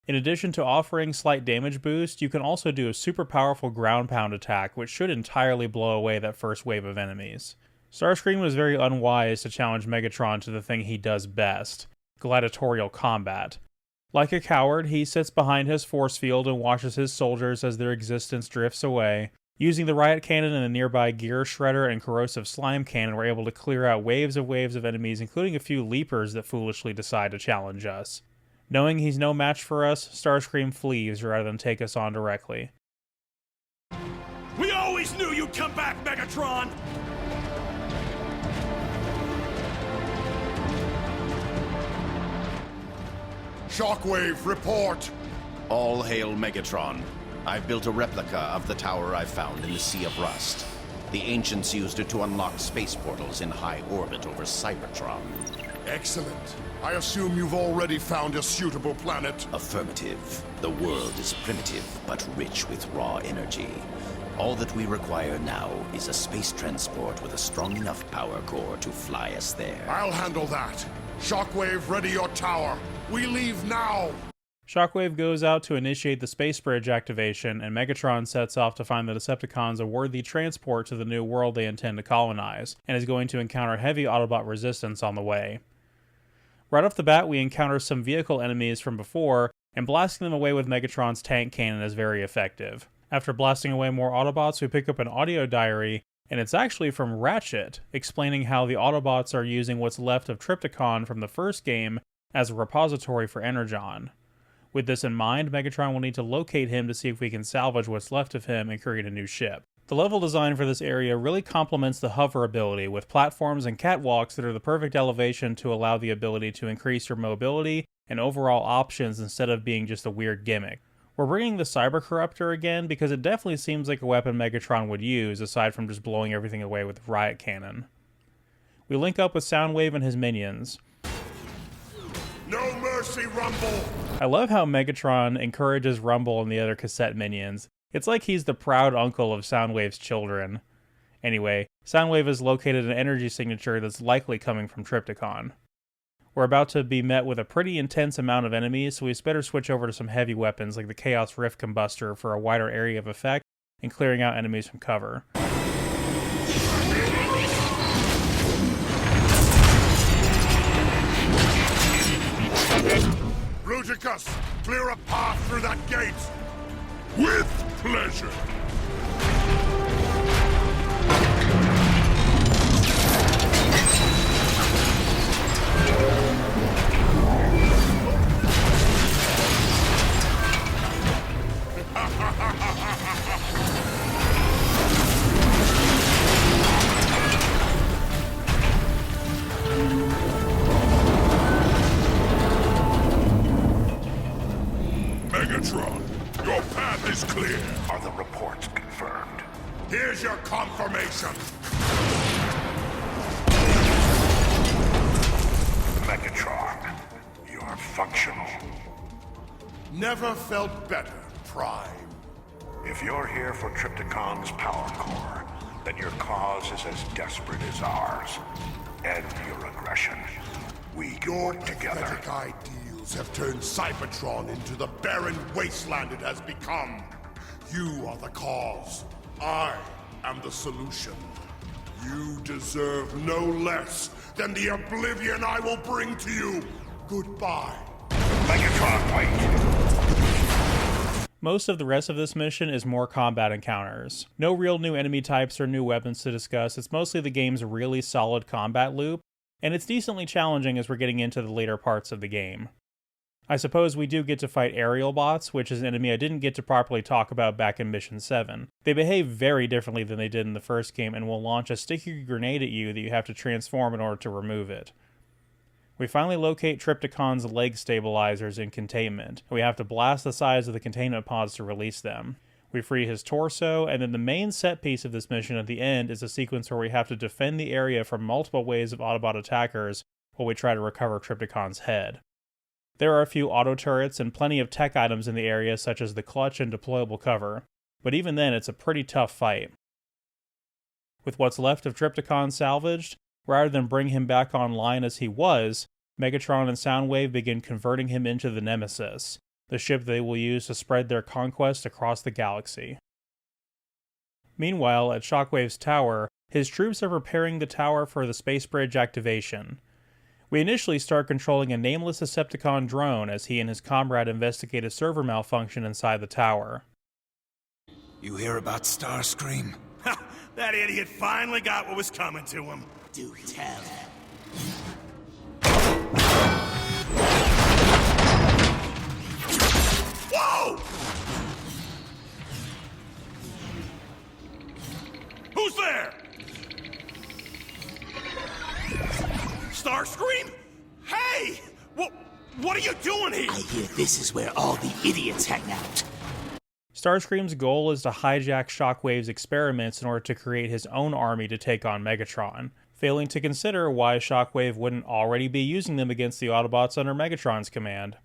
In addition to offering slight damage boost, you can also do a super powerful ground pound attack, which should entirely blow away that first wave of enemies. Starscream was very unwise to challenge Megatron to the thing he does best, gladiatorial combat. Like a coward, he sits behind his force field and watches his soldiers as their existence drifts away. Using the Riot Cannon and the nearby Gear Shredder and Corrosive Slime Cannon, we're able to clear out waves of enemies, including a few leapers that foolishly decide to challenge us. Knowing he's no match for us, Starscream flees rather than take us on directly. We always knew you'd come back, Megatron! Shockwave, report! All hail Megatron. I've built a replica of the tower I found in the Sea of Rust. The ancients used it to unlock space portals in high orbit over Cybertron. Excellent. I assume you've already found a suitable planet? Affirmative. The world is primitive, but rich with raw energy. All that we require now is a space transport with a strong enough power core to fly us there. I'll handle that. Shockwave, ready your tower. We leave now! Shockwave goes out to initiate the space bridge activation, and Megatron sets off to find the Decepticons a worthy transport to the new world they intend to colonize, and is going to encounter heavy Autobot resistance on the way. Right off the bat, we encounter some vehicle enemies from before, and blasting them away with Megatron's tank cannon is very effective. After blasting away more Autobots, we pick up an audio diary, and it's actually from Ratchet, explaining how the Autobots are using what's left of Trypticon from the first game as a repository for Energon. With this in mind, Megatron will need to locate him to see if we can salvage what's left of him and create a new ship. The level design for this area really complements the hover ability, with platforms and catwalks that are the perfect elevation to allow the ability to increase your mobility and overall options instead of being just a weird gimmick. We're bringing the Cyber Corruptor again because it definitely seems like a weapon Megatron would use, aside from just blowing everything away with the Riot Cannon. We link up with Soundwave and his minions. No mercy, Rumble! I love how Megatron encourages Rumble and the other cassette minions. It's like he's the proud uncle of Soundwave's children. Anyway, Soundwave has located an energy signature that's likely coming from Trypticon. We're about to be met with a pretty intense amount of enemies, so we better switch over to some heavy weapons like the Chaos Rift Combustor for a wider area of effect and clearing out enemies from cover. Bruticus, clear a path through that gate! With pleasure! Megatron, your path is clear. Are the reports confirmed? Here's your confirmation. Megatron, you're functional. Never felt better, Prime. If you're here for Trypticon's power core, then your cause is as desperate as ours. End your aggression. We can work together. Your pathetic ideals have turned Cybertron into the barren wasteland it has become. You are the cause. I am the solution. You deserve no less than the oblivion I will bring to you. Goodbye. Megatron, wait! Most of the rest of this mission is more combat encounters. No real new enemy types or new weapons to discuss, it's mostly the game's really solid combat loop, and it's decently challenging as we're getting into the later parts of the game. I suppose we do get to fight aerial bots, which is an enemy I didn't get to properly talk about back in Mission 7. They behave very differently than they did in the first game and will launch a sticky grenade at you that you have to transform in order to remove it. We finally locate Trypticon's leg stabilizers in containment, and we have to blast the sides of the containment pods to release them. We free his torso, and then the main set piece of this mission at the end is a sequence where we have to defend the area from multiple waves of Autobot attackers while we try to recover Trypticon's head. There are a few auto turrets and plenty of tech items in the area such as the clutch and deployable cover, but even then it's a pretty tough fight. With what's left of Trypticon salvaged, rather than bring him back online as he was, Megatron and Soundwave begin converting him into the Nemesis, the ship they will use to spread their conquest across the galaxy. Meanwhile, at Shockwave's tower, his troops are preparing the tower for the space bridge activation. We initially start controlling a nameless Decepticon drone as he and his comrade investigate a server malfunction inside the tower. You hear about Starscream? Ha! That idiot finally got what was coming to him. Do tell. Whoa! Who's there? Starscream? Hey! What are you doing here? I hear this is where all the idiots hang out. Starscream's goal is to hijack Shockwave's experiments in order to create his own army to take on Megatron, failing to consider why Shockwave wouldn't already be using them against the Autobots under Megatron's command.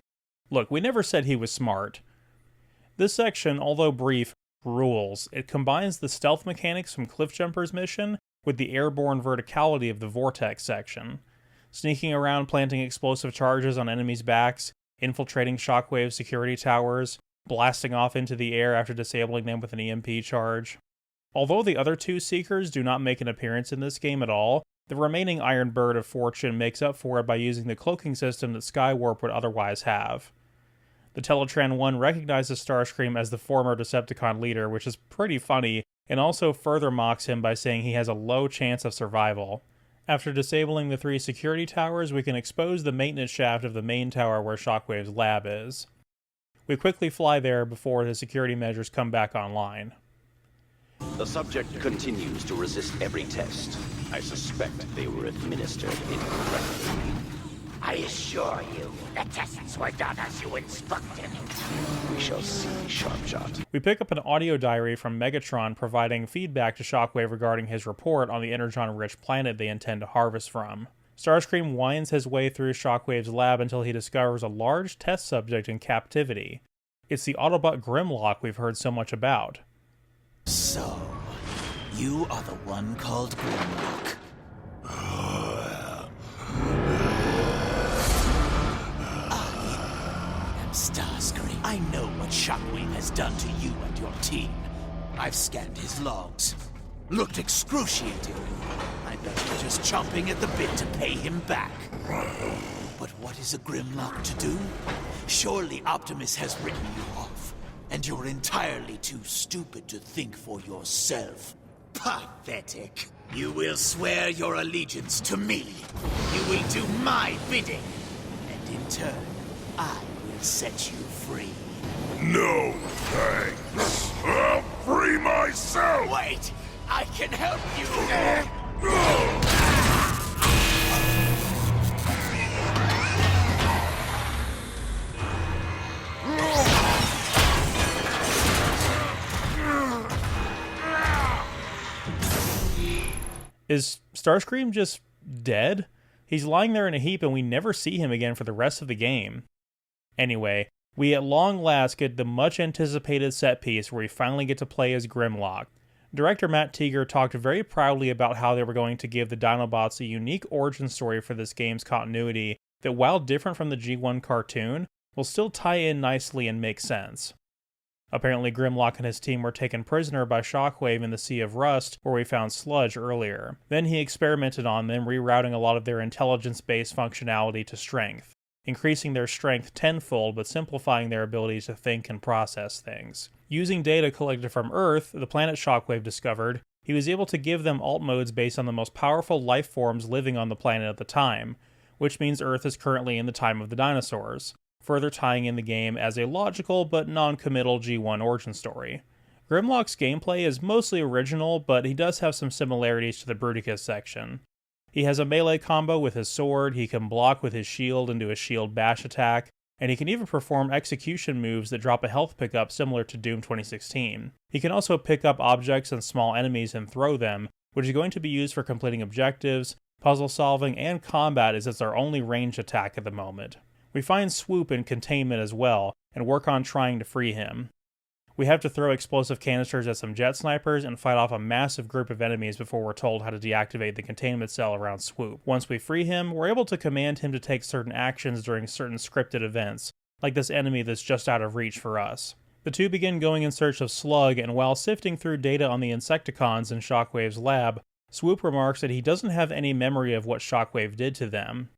Look, we never said he was smart. This section, although brief, rules. It combines the stealth mechanics from Cliffjumper's mission with the airborne verticality of the Vortex section. Sneaking around planting explosive charges on enemies' backs, infiltrating Shockwave's security towers, blasting off into the air after disabling them with an EMP charge. Although the other two Seekers do not make an appearance in this game at all, the remaining Iron Bird of Fortune makes up for it by using the cloaking system that Skywarp would otherwise have. The Teletran 1 recognizes Starscream as the former Decepticon leader, which is pretty funny, and also further mocks him by saying he has a low chance of survival. After disabling the 3 security towers, we can expose the maintenance shaft of the main tower where Shockwave's lab is. We quickly fly there before the security measures come back online. The subject continues to resist every test. I suspect they were administered incorrectly. I assure you, the tests were done as you instructed. We shall see, Sharpshot. We pick up an audio diary from Megatron providing feedback to Shockwave regarding his report on the energon-rich planet they intend to harvest from. Starscream winds his way through Shockwave's lab until he discovers a large test subject in captivity. It's the Autobot Grimlock we've heard so much about. So, you are the one called Grimlock. I am Starscream. I know what Shockwave has done to you and your team. I've scanned his logs. Looked excruciating. I bet you're just chomping at the bit to pay him back. But what is a Grimlock to do? Surely Optimus has written you off, and you're entirely too stupid to think for yourself. Pathetic. You will swear your allegiance to me. You will do my bidding. And in turn, I will set you free. No, thanks. I'll free myself! Wait! I can help you! Is Starscream just dead? He's lying there in a heap and we never see him again for the rest of the game. Anyway, we at long last get the much anticipated set piece where we finally get to play as Grimlock. Director Matt Teeger talked very proudly about how they were going to give the Dinobots a unique origin story for this game's continuity that, while different from the G1 cartoon, will still tie in nicely and make sense. Apparently Grimlock and his team were taken prisoner by Shockwave in the Sea of Rust, where we found Sludge earlier. Then he experimented on them, rerouting a lot of their intelligence-based functionality to strength, increasing their strength tenfold but simplifying their ability to think and process things. Using data collected from Earth, the planet Shockwave discovered, he was able to give them alt modes based on the most powerful life forms living on the planet at the time, which means Earth is currently in the time of the dinosaurs, further tying in the game as a logical but non-committal G1 origin story. Grimlock's gameplay is mostly original, but he does have some similarities to the Bruticus section. He has a melee combo with his sword, he can block with his shield and do a shield bash attack, and he can even perform execution moves that drop a health pickup similar to Doom 2016. He can also pick up objects and small enemies and throw them, which is going to be used for completing objectives, puzzle solving, and combat, as it's our only ranged attack at the moment. We find Swoop in containment as well, and work on trying to free him. We have to throw explosive canisters at some jet snipers and fight off a massive group of enemies before we're told how to deactivate the containment cell around Swoop. Once we free him, we're able to command him to take certain actions during certain scripted events, like this enemy that's just out of reach for us. The two begin going in search of Slug, and while sifting through data on the Insecticons in Shockwave's lab, Swoop remarks that he doesn't have any memory of what Shockwave did to them.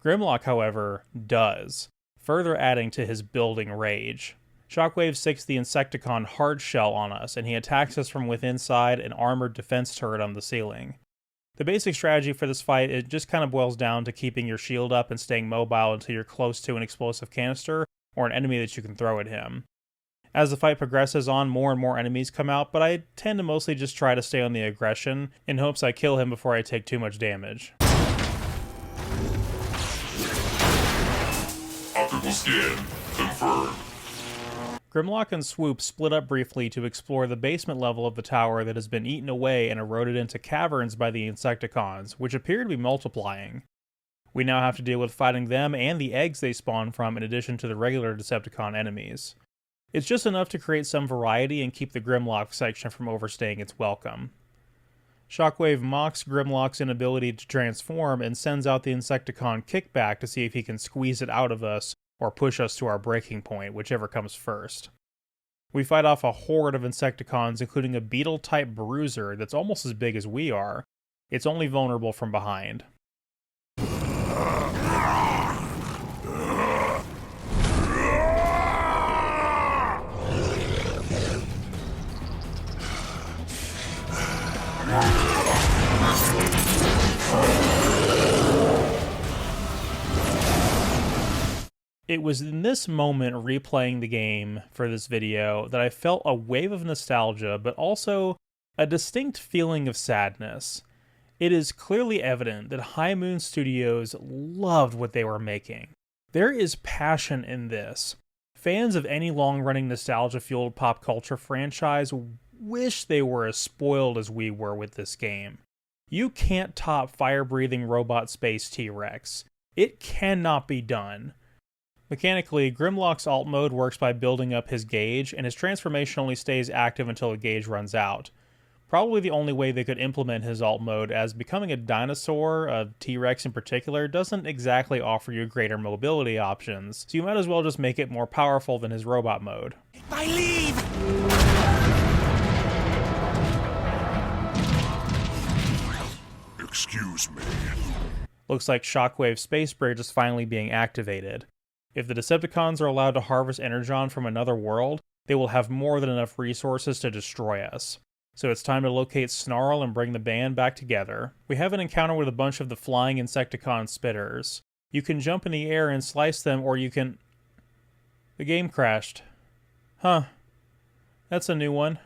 Grimlock, however, does, further adding to his building rage. Shockwave sticks the Insecticon hard shell on us, and he attacks us from within inside an armored defense turret on the ceiling. The basic strategy for this fight, it just kind of boils down to keeping your shield up and staying mobile until you're close to an explosive canister or an enemy that you can throw at him. As the fight progresses on, more and more enemies come out, but I tend to mostly just try to stay on the aggression in hopes I kill him before I take too much damage. Optical scan confirmed. Grimlock and Swoop split up briefly to explore the basement level of the tower that has been eaten away and eroded into caverns by the Insecticons, which appear to be multiplying. We now have to deal with fighting them and the eggs they spawn from in addition to the regular Decepticon enemies. It's just enough to create some variety and keep the Grimlock section from overstaying its welcome. Shockwave mocks Grimlock's inability to transform and sends out the Insecticon kickback to see if he can squeeze it out of us or push us to our breaking point, whichever comes first. We fight off a horde of Insecticons, including a beetle-type bruiser that's almost as big as we are. It's only vulnerable from behind. It was in this moment, replaying the game for this video, that I felt a wave of nostalgia, but also a distinct feeling of sadness. It is clearly evident that High Moon Studios loved what they were making. There is passion in this. Fans of any long-running nostalgia-fueled pop culture franchise wish they were as spoiled as we were with this game. You can't top fire-breathing robot space T-Rex. It cannot be done. Mechanically, Grimlock's alt mode works by building up his gauge, and his transformation only stays active until the gauge runs out. Probably the only way they could implement his alt mode, as becoming a dinosaur, a T-Rex in particular, doesn't exactly offer you greater mobility options, so you might as well just make it more powerful than his robot mode. My leave! Excuse me. Looks like Shockwave's space bridge is finally being activated. If the Decepticons are allowed to harvest Energon from another world, they will have more than enough resources to destroy us. So it's time to locate Snarl and bring the band back together. We have an encounter with a bunch of the flying Insecticon spitters. You can jump in the air and slice them, or you can... The game crashed. Huh. That's a new one.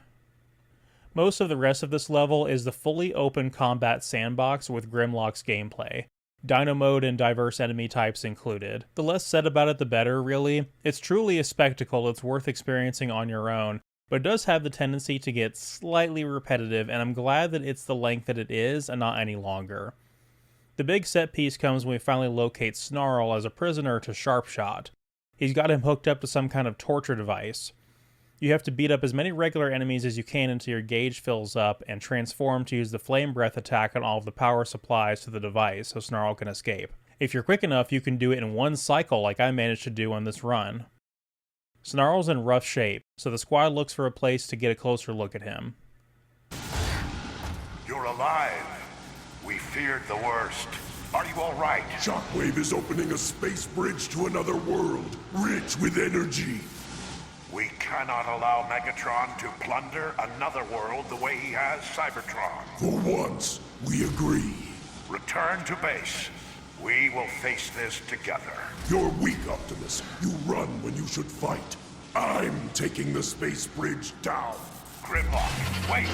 Most of the rest of this level is the fully open combat sandbox with Grimlock's gameplay. Dino mode and diverse enemy types included. The less said about it, the better, really. It's truly a spectacle that's worth experiencing on your own, but it does have the tendency to get slightly repetitive, and I'm glad that it's the length that it is and not any longer. The big set piece comes when we finally locate Snarl as a prisoner to Sharpshot. He's got him hooked up to some kind of torture device. You have to beat up as many regular enemies as you can until your gauge fills up, and transform to use the Flame Breath attack on all of the power supplies to the device so Snarl can escape. If you're quick enough, you can do it in one cycle like I managed to do on this run. Snarl's in rough shape, so the squad looks for a place to get a closer look at him. You're alive. We feared the worst. Are you all right? Shockwave is opening a space bridge to another world, rich with energy. We cannot allow Megatron to plunder another world the way he has Cybertron. For once, we agree. Return to base. We will face this together. You're weak, Optimus. You run when you should fight. I'm taking the space bridge down. Grimlock, wait!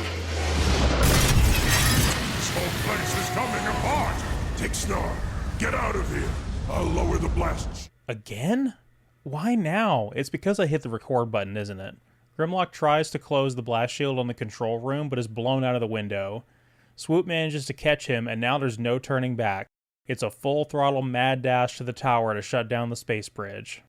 This whole place is coming apart! Take Snar. Get out of here. I'll lower the blasts. Again? Why now? It's because I hit the record button, isn't it? Grimlock tries to close the blast shield on the control room, but is blown out of the window. Swoop manages to catch him, and now there's no turning back. It's a full-throttle mad dash to the tower to shut down the space bridge.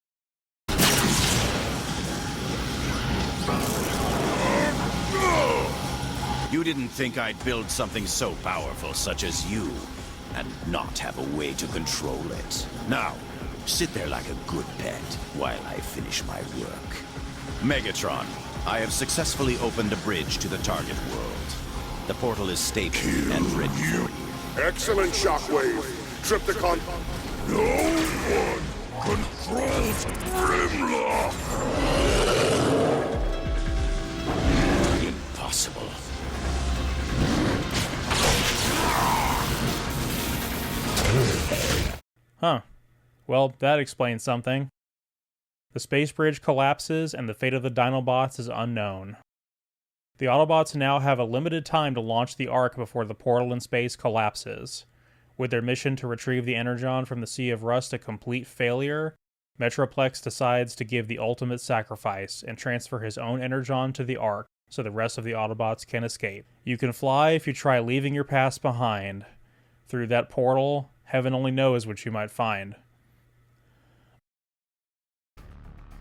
You didn't think I'd build something so powerful such as you, and not have a way to control it. Now, sit there like a good pet while I finish my work. Megatron, I have successfully opened a bridge to the target world. The portal is stable and ready for you. Excellent, Shockwave. Triptychon. No one controls Grimlock. Impossible. Huh. Well, that explains something. The space bridge collapses, and the fate of the Dinobots is unknown. The Autobots now have a limited time to launch the Ark before the portal in space collapses. With their mission to retrieve the Energon from the Sea of Rust a complete failure, Metroplex decides to give the ultimate sacrifice and transfer his own Energon to the Ark so the rest of the Autobots can escape. You can fly if you try leaving your past behind. Through that portal, heaven only knows what you might find.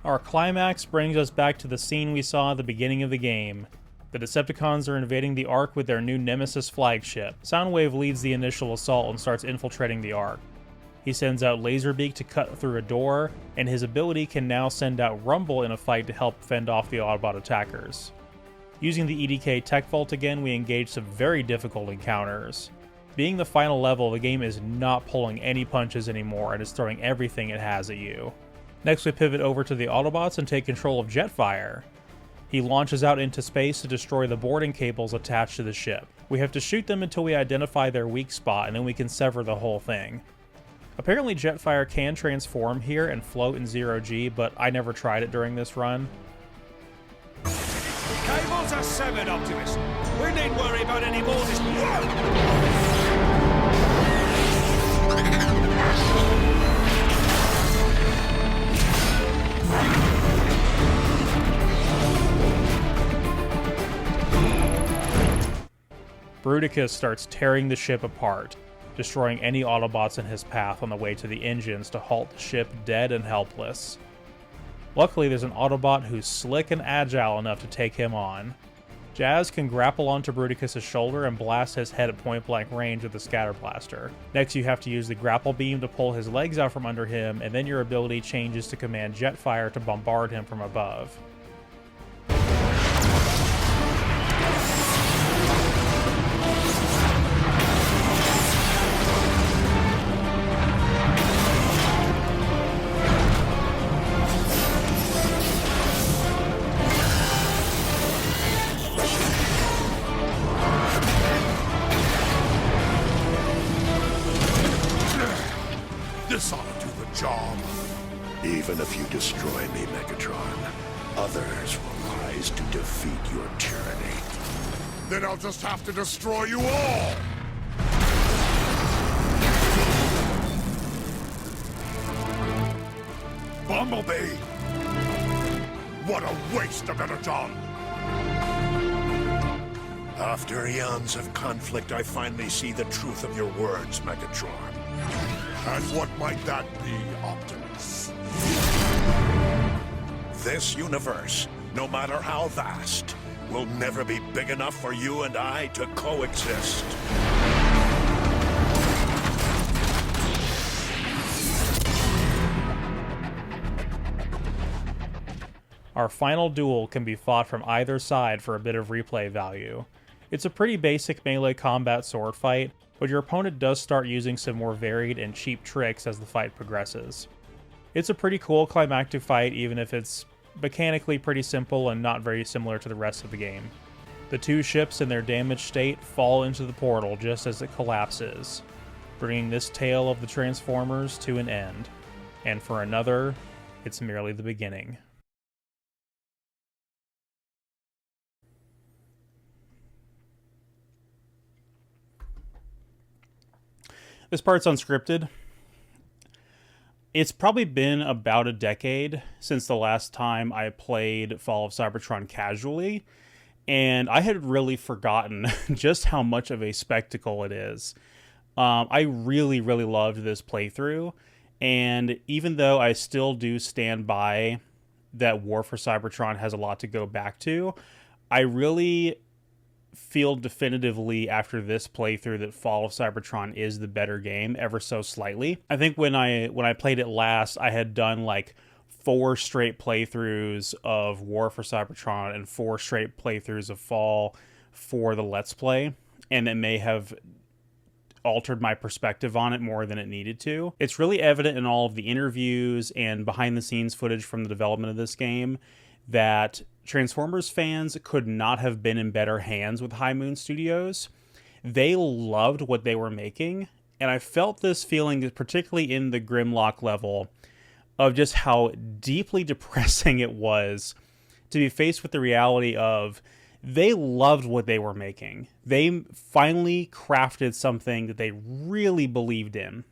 Our climax brings us back to the scene we saw at the beginning of the game. The Decepticons are invading the Ark with their new Nemesis flagship. Soundwave leads the initial assault and starts infiltrating the Ark. He sends out Laserbeak to cut through a door, and his ability can now send out Rumble in a fight to help fend off the Autobot attackers. Using the EDK Tech Vault again, we engage some very difficult encounters. Being the final level, the game is not pulling any punches anymore and is throwing everything it has at you. Next we pivot over to the Autobots and take control of Jetfire. He launches out into space to destroy the boarding cables attached to the ship. We have to shoot them until we identify their weak spot, and then we can sever the whole thing. Apparently Jetfire can transform here and float in 0G, but I never tried it during this run. Cables are severed, Optimus. We needn't worry about any more this... Bruticus starts tearing the ship apart, destroying any Autobots in his path on the way to the engines to halt the ship dead and helpless. Luckily, there's an Autobot who's slick and agile enough to take him on. Jazz can grapple onto Bruticus' shoulder and blast his head at point-blank range with the Scatter Blaster. Next, you have to use the grapple beam to pull his legs out from under him, and then your ability changes to command Jetfire to bombard him from above. This ought to do the job. Even if you destroy me, Megatron, others will rise to defeat your tyranny. Then I'll just have to destroy you all! Bumblebee! What a waste of Energon! After eons of conflict, I finally see the truth of your words, Megatron. And what might that be, Optimus? This universe, no matter how vast, will never be big enough for you and I to coexist. Our final duel can be fought from either side for a bit of replay value. It's a pretty basic melee combat sword fight, but your opponent does start using some more varied and cheap tricks as the fight progresses. It's a pretty cool climactic fight even if it's mechanically pretty simple and not very similar to the rest of the game. The two ships in their damaged state fall into the portal just as it collapses, bringing this tale of the Transformers to an end. And for another, it's merely the beginning. This part's unscripted. It's probably been about a decade since the last time I played Fall of Cybertron casually, and I had really forgotten just how much of a spectacle it is. I really, really loved this playthrough, and even though I still do stand by that War for Cybertron has a lot to go back to, I really feel definitively after this playthrough that Fall of Cybertron is the better game, ever so slightly. I think when I played it last, I had done like 4 straight playthroughs of War for Cybertron and 4 straight playthroughs of Fall for the Let's Play, and it may have altered my perspective on it more than it needed to. It's really evident in all of the interviews and behind the scenes footage from the development of this game that Transformers fans could not have been in better hands with High Moon Studios. They loved what they were making, and I felt this feeling particularly in the Grimlock level of just how deeply depressing it was to be faced with the reality of they loved what they were making. They finally crafted something that they really believed in,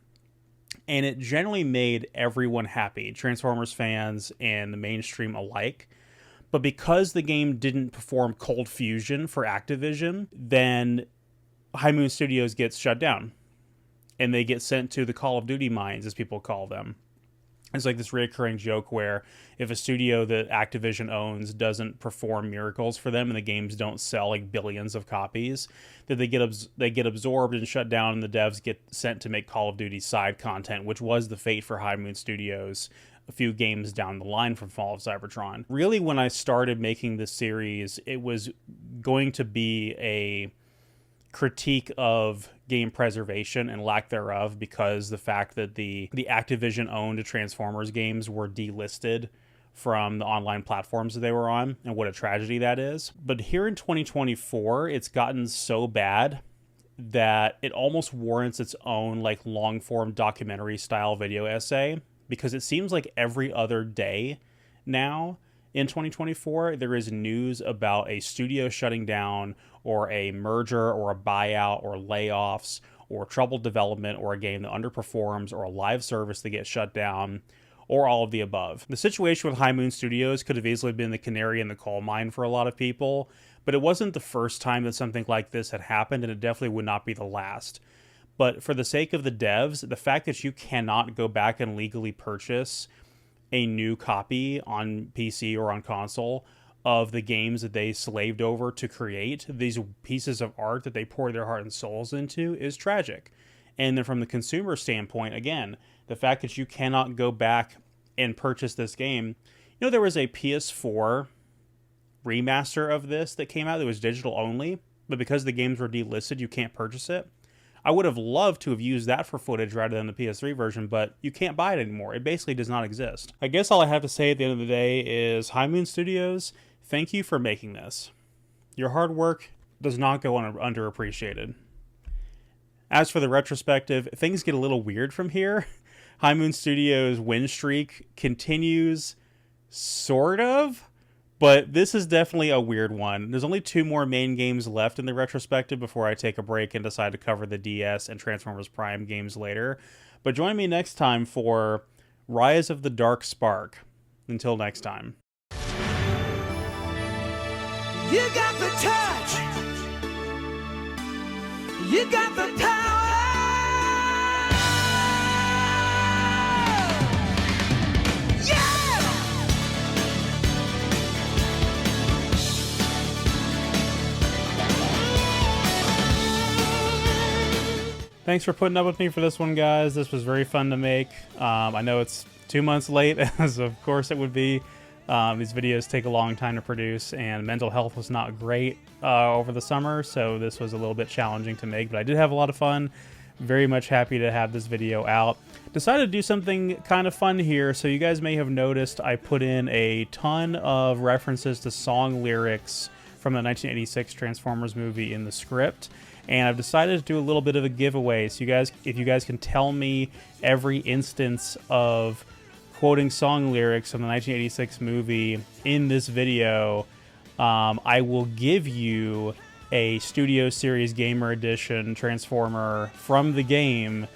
and it generally made everyone happy, Transformers fans and the mainstream alike. But because the game didn't perform cold fusion for Activision, then High Moon Studios gets shut down. And they get sent to the Call of Duty mines, as people call them. It's like this recurring joke where if a studio that Activision owns doesn't perform miracles for them and the games don't sell like billions of copies, that they get absorbed and shut down, and the devs get sent to make Call of Duty side content, which was the fate for High Moon Studios a few games down the line from Fall of Cybertron. Really, when I started making this series, it was going to be a critique of game preservation and lack thereof, because the fact that the Activision-owned Transformers games were delisted from the online platforms that they were on, and what a tragedy that is. But here in 2024, it's gotten so bad that it almost warrants its own like long-form documentary-style video essay, because it seems like every other day now in 2024, there is news about a studio shutting down, or a merger, or a buyout, or layoffs, or troubled development, or a game that underperforms, or a live service that gets shut down, or all of the above. The situation with High Moon Studios could have easily been the canary in the coal mine for a lot of people, but it wasn't the first time that something like this had happened, and it definitely would not be the last. But for the sake of the devs, the fact that you cannot go back and legally purchase a new copy on PC or on console of the games that they slaved over to create, these pieces of art that they poured their heart and souls into, is tragic. And then from the consumer standpoint, again, the fact that you cannot go back and purchase this game. You know, there was a PS4 remaster of this that came out that was digital only, but because the games were delisted, you can't purchase it. I would have loved to have used that for footage rather than the PS3 version, but you can't buy it anymore. It basically does not exist. I guess all I have to say at the end of the day is, High Moon Studios, thank you for making this. Your hard work does not go underappreciated. As for the retrospective, things get a little weird from here. High Moon Studios' win streak continues, sort of. But this is definitely a weird one. There's only 2 more main games left in the retrospective before I take a break and decide to cover the DS and Transformers Prime games later. But join me next time for Rise of the Dark Spark. Until next time. You got the touch. You got the power. Thanks for putting up with me for this one, guys. This was very fun to make. I know it's 2 months late, as of course it would be. These videos take a long time to produce, and mental health was not great over the summer, so this was a little bit challenging to make, but I did have a lot of fun very much happy to have this video out. Decided to do something kind of fun here, so you guys may have noticed I put in a ton of references to song lyrics from the 1986 Transformers movie in the script, and I've decided to do a little bit of a giveaway. So if you guys can tell me every instance of quoting song lyrics from the 1986 movie in this video, I will give you a Studio Series Gamer Edition Transformer from the game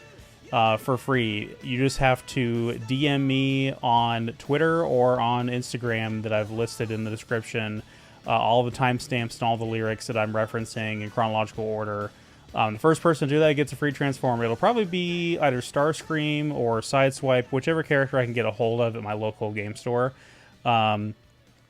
for free. You just have to DM me on Twitter or on Instagram that I've listed in the description, all the timestamps and all the lyrics that I'm referencing in chronological order. The first person to do that gets a free Transformer. It'll probably be either Starscream or Sideswipe, whichever character I can get a hold of at my local game store.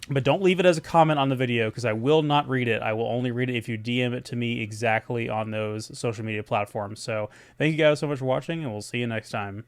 But don't leave it as a comment on the video, because I will not read it. I will only read it if you DM it to me exactly on those social media platforms. So thank you guys so much for watching, and we'll see you next time.